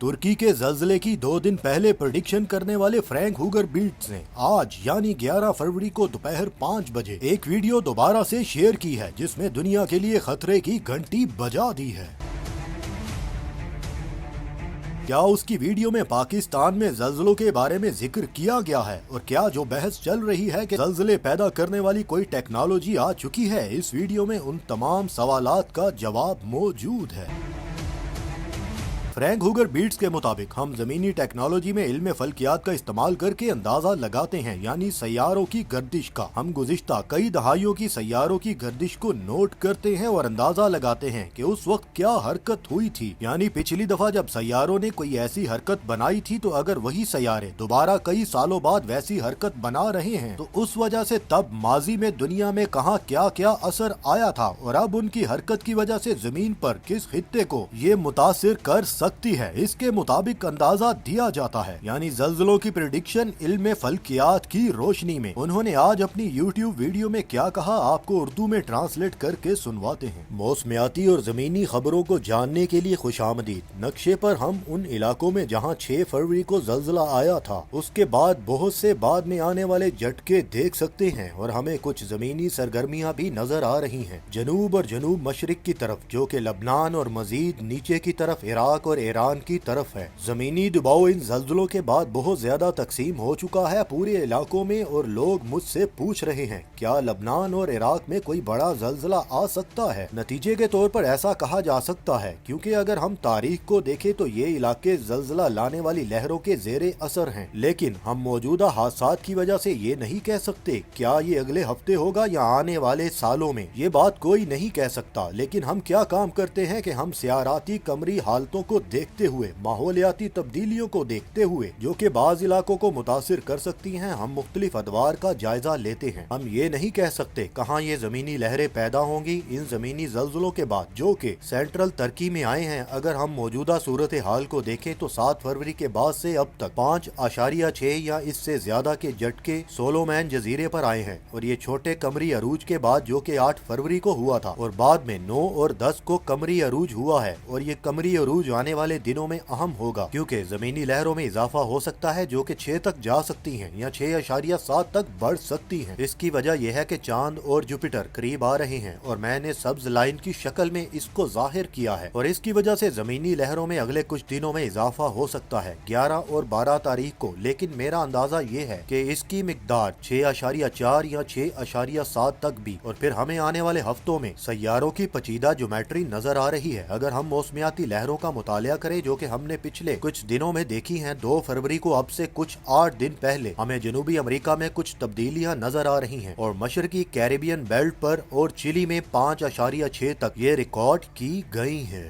तुर्की के ज़ल्ज़ले की 2 दिन पहले प्रेडिक्शन करने वाले फ्रैंक हुगर बिल्ट्स ने आज यानी 11 फरवरी को दोपहर 5 बजे एक वीडियो दोबारा से शेयर की है जिसमें दुनिया के लिए खतरे की घंटी बजा दी है। क्या उसकी वीडियो में पाकिस्तान में ज़ल्ज़लों के बारे में जिक्र किया गया है और क्या जो बहस चल रही है कि ज़ल्ज़ले पैदा करने वाली कोई टेक्नोलॉजी आ चुकी है, इस वीडियो में उन तमाम सवालात का जवाब मौजूद है। फ्रैंक हुगर बिल्ट्स के मुताबिक हम ज़मीनी टेक्नोलॉजी में इल्म फल्कियात का इस्तेमाल करके अंदाज़ा लगाते हैं यानी सैयारों की गर्दिश का। हम गुज़िश्ता कई दहाइयों की सैयारों की गर्दिश को नोट करते हैं और अंदाज़ा लगाते हैं कि उस वक्त क्या हरकत हुई थी। यानी पिछली दफ़ा जब सैयारों ने कोई ऐसी हरकत बनाई थी तो अगर वही सैयारे दोबारा कई सालों बाद वैसी हरकत बना रहे हैं तो उस वजह से तब माजी में दुनिया में कहाँ क्या क्या असर आया था और अब उनकी हरकत की वजह से ज़मीन पर किस खित्ते को ये मुतासिर कर सकती है, इसके मुताबिक अंदाजा दिया जाता है। यानी ज़ल्ज़लों की प्रेडिक्शन इल्म फल्कियात की रोशनी में। उन्होंने आज अपनी YouTube वीडियो में क्या कहा आपको उर्दू में ट्रांसलेट करके सुनवाते हैं। मौसमियाती और ज़मीनी खबरों को जानने के लिए खुशामदीद। नक्शे पर हम उन इलाकों में जहां 6 फरवरी को ज़ल्ज़ला आया था उसके बाद बहुत से बाद में आने वाले झटके देख सकते हैं और हमें कुछ ज़मीनी सरगर्मियां भी नजर आ रही हैं। जनूब और जनूब मशरिक की तरफ जो कि लबनान और मजीद नीचे की तरफ इराक और ईरान की तरफ है। जमीनी दबाव इन ज़ल्ज़लों के बाद बहुत ज्यादा तकसीम हो चुका है पूरे इलाकों में और लोग मुझसे पूछ रहे हैं क्या लबनान और इराक में कोई बड़ा ज़ल्ज़ला आ सकता है। नतीजे के तौर पर ऐसा कहा जा सकता है क्योंकि अगर हम तारीख को देखें तो ये इलाके ज़ल्ज़ला लाने वाली लहरों के ज़ेरे असर हैं, लेकिन हम मौजूदा हादसात की वजह से ये नहीं कह सकते क्या ये अगले हफ्ते होगा या आने वाले सालों में। ये बात कोई नहीं कह सकता, लेकिन हम क्या काम करते हैं कि हम सियाराती कमरी हालतों को देखते हुए माहौलियाती तब्दीलियों को देखते हुए जो कि बाज इलाकों को मुतासिर कर सकती हैं, हम मुख्तलिफ अदवार का जायजा लेते हैं। हम ये नहीं कह सकते कहाँ ये जमीनी लहरें पैदा होंगी इन जमीनी ज़ल्ज़लों के बाद जो कि सेंट्रल तुर्की में आए हैं। अगर हम मौजूदा सूरत हाल को देखें तो 7 फरवरी के बाद से अब तक 5.6 या इससे ज्यादा के झटके सोलोमैन जजीरे पर आए हैं और ये छोटे कमरी अरूज के बाद जो कि 8 फरवरी को हुआ था और बाद में 9 और 10 को कमरी अरूज हुआ है और ये कमरी अरूज आने वाले दिनों में अहम होगा क्योंकि जमीनी लहरों में इजाफा हो सकता है जो कि 6 तक जा सकती हैं या 6.7 तक बढ़ सकती हैं। इसकी वजह यह है कि चांद और जुपिटर करीब आ रहे हैं और मैंने सब्ज लाइन की शक्ल में इसको जाहिर किया है और इसकी वजह से जमीनी लहरों में अगले कुछ दिनों में इजाफा हो सकता है 11 और 12 तारीख को। लेकिन मेरा अंदाजा ये है कि इसकी मिकदार 6.4 या 6.7 तक भी और फिर हमें आने वाले हफ्तों में सैयारों की पचीदा ज्योमेट्री नजर आ रही है। अगर हम मौसमियाती लहरों का मुतालिया करें जो कि हमने पिछले कुछ दिनों में देखी हैं, 2 फरवरी को अब से कुछ 8 दिन पहले हमें जनूबी अमेरिका में कुछ तब्दीलियां नजर आ रही हैं और मशरकी कैरिबियन बेल्ट पर और चिली में 5.6 तक ये रिकॉर्ड की गई हैं।